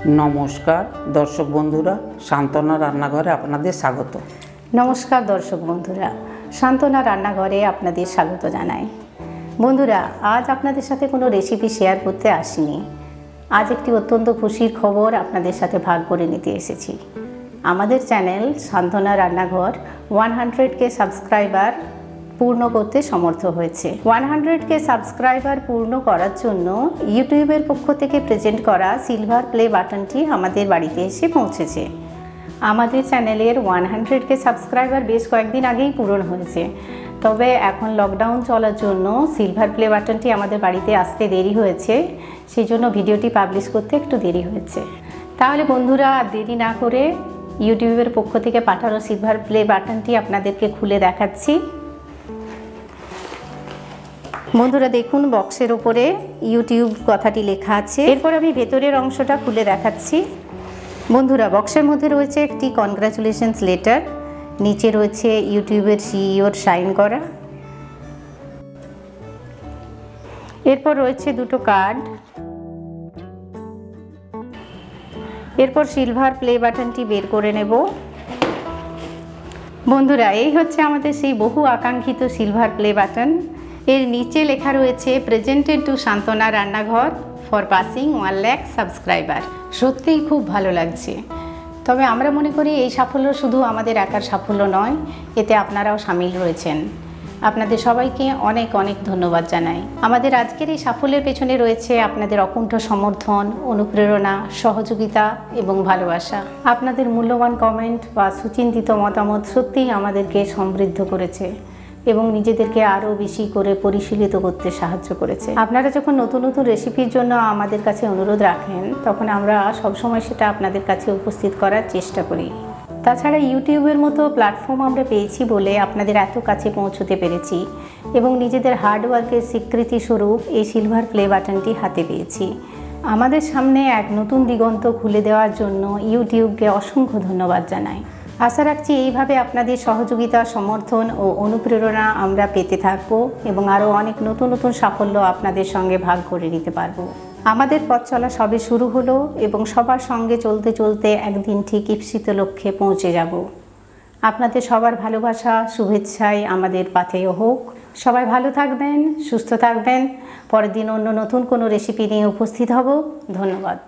नमस्कार दर्शक बंधुरा शांतना रान्नाघरे आपनादेर स्वागत। नमस्कार दर्शक बंधुरा शांतना रान्नाघरे आपनादेर स्वागत जानाई। बंधुरा आज आपनादेर साथे कोनो रेसिपि शेयर करते आसिनी। आज एकटी अत्यंत खुशिर खबर आपनादेर साथे भाग करे निते एसेछि। आमादेर चैनल शांतना रान्नाघर 100K सबस्क्राइबार पूर्ण करते समर्थ हয়েছে। 100K सबस्क्राइबार पूर्ण करार জন্য ইউটিউবের পক্ষ থেকে প্রেজেন্ট করা সিলভার প্লে বাটনটি আমাদের বাড়িতে এসে পৌঁছেছে। আমাদের চ্যানেলের 100K সাবস্ক্রাইবার বেশ কয়েকদিন আগেই পূরণ হয়েছে, তবে এখন লকডাউন চলার জন্য সিলভার প্লে বাটনটি আমাদের বাড়িতে আসতে দেরি হয়েছে, সেই জন্য ভিডিওটি পাবলিশ করতে একটু দেরি হয়েছে। তাহলে বন্ধুরা আর দেরি না করে ইউটিউবের পক্ষ থেকে পাঠানো সিলভার প্লে বাটনটি আপনাদেরকে খুলে দেখাচ্ছি। বন্ধুরা দেখুন বক্সের উপরে ইউটিউব কথাটি লেখা আছে। এরপর আমি ভেতরের অংশটা খুলে দেখাচ্ছি। বন্ধুরা বক্সের মধ্যে রয়েছে একটি কনগ্রাচুলেশনস লেটার, নিচে রয়েছে ইউটিউবের সিইওর সাইন করা। এরপর রয়েছে দুটো কার্ড। এরপর সিলভার প্লে বাটনটি বের করে নেব। বন্ধুরা এই হচ্ছে আমাদের সেই বহু আকাঙ্ক্ষিত সিলভার প্লে বাটন। এর নিচে লেখা রয়েছে প্রেজেন্টেড টু শান্তনা রান্নাঘর ফর পাসিং 1 লাখ সাবস্ক্রাইবার। সত্যিই খুব ভালো লাগছে। তবে আমরা মনে করি এই সাফল্য শুধু আমাদের একার সাফল্য নয়, এতে আপনারাও সামিল রয়েছেন। আপনাদের সবাইকে অনেক অনেক ধন্যবাদ জানাই। আমাদের আজকের এই সাফল্যের পেছনে রয়েছে আপনাদের অকুণ্ঠ সমর্থন, অনুপ্রেরণা, সহযোগিতা এবং ভালোবাসা। আপনাদের মূল্যবান কমেন্ট বা সুচিন্তিত মতামত সত্যিই আমাদেরকে সমৃদ্ধ করেছে এবং নিজেদেরকে আরও বেশি করে পরিশীলিত করতে সাহায্য করেছে। আপনারা যখন নতুন নতুন রেসিপির জন্য আমাদের কাছে অনুরোধ রাখেন, তখন আমরা সবসময় সেটা আপনাদের কাছে উপস্থিত করার চেষ্টা করি। তাছাড়া ইউটিউবের মতো প্ল্যাটফর্ম আমরা পেয়েছি বলে আপনাদের এত কাছে পৌঁছতে পেরেছি এবং নিজেদের হার্ডওয়ার্কের স্বীকৃতি স্বরূপ এই সিলভার প্লে বাটনটি হাতে পেয়েছি। আমাদের সামনে এক নতুন দিগন্ত খুলে দেওয়ার জন্য ইউটিউবকে অসংখ্য ধন্যবাদ জানাই। আশা রাখছি এইভাবে আপনাদের সহযোগিতা, সমর্থন ও অনুপ্রেরণা আমরা পেতে থাকব এবং আরও অনেক নতুন নতুন সাফল্য আপনাদের সঙ্গে ভাগ করে নিতে পারব। আমাদের পথ চলা সবে শুরু হলো এবং সবার সঙ্গে চলতে চলতে একদিন ঠিক ঈপ্সিত লক্ষ্যে পৌঁছে যাব। আপনাদের সবার ভালোবাসা, শুভেচ্ছায় আমাদের পাথেয় হোক। সবাই ভালো থাকবেন, সুস্থ থাকবেন। পরের দিন অন্য নতুন কোনো রেসিপি নিয়ে উপস্থিত হব। ধন্যবাদ।